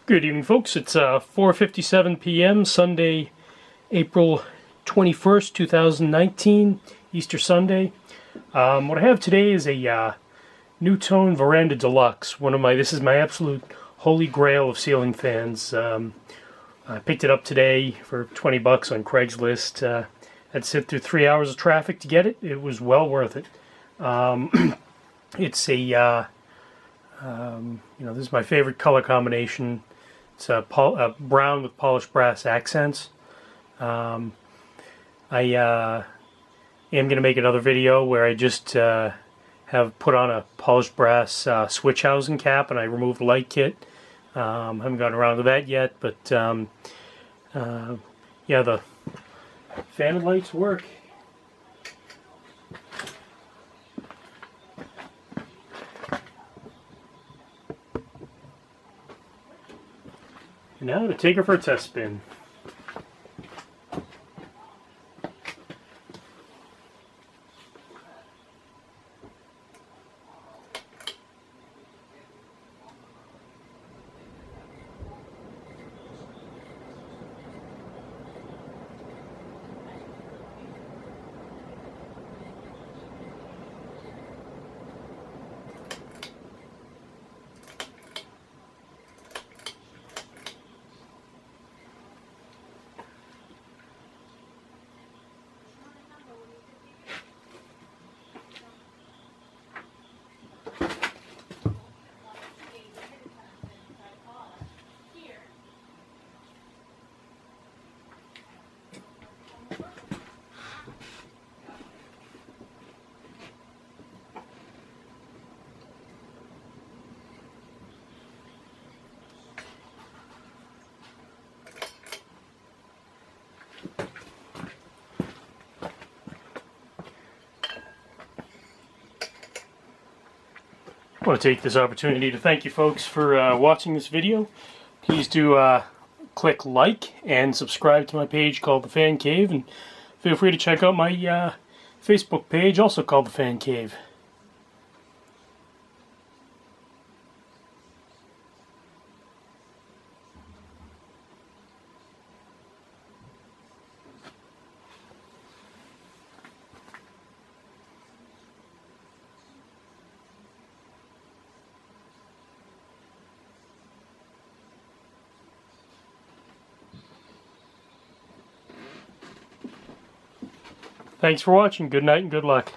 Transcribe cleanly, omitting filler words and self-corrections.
Good evening, folks. It's 4:57 p.m. Sunday, April 21st, 2019, Easter Sunday. What I have today is a NuTone Verandah Deluxe. This is my absolute holy grail of ceiling fans. I picked it up today for 20 bucks on Craigslist. I had to sit through 3 hours of traffic to get it. It was well worth it. It's a this is my favorite color combination. It's brown with polished brass accents. I am going to make another video where I just have put on a polished brass switch housing cap and I removed the light kit. Haven't gotten around to that yet, but yeah, the fan and lights work. And now to take her for a test spin. I want to take this opportunity to thank you folks for watching this video. Please do click like and subscribe to my page called the Fancave, and feel free to check out my Facebook page also called the Fancave. Thanks for watching. Good night and good luck.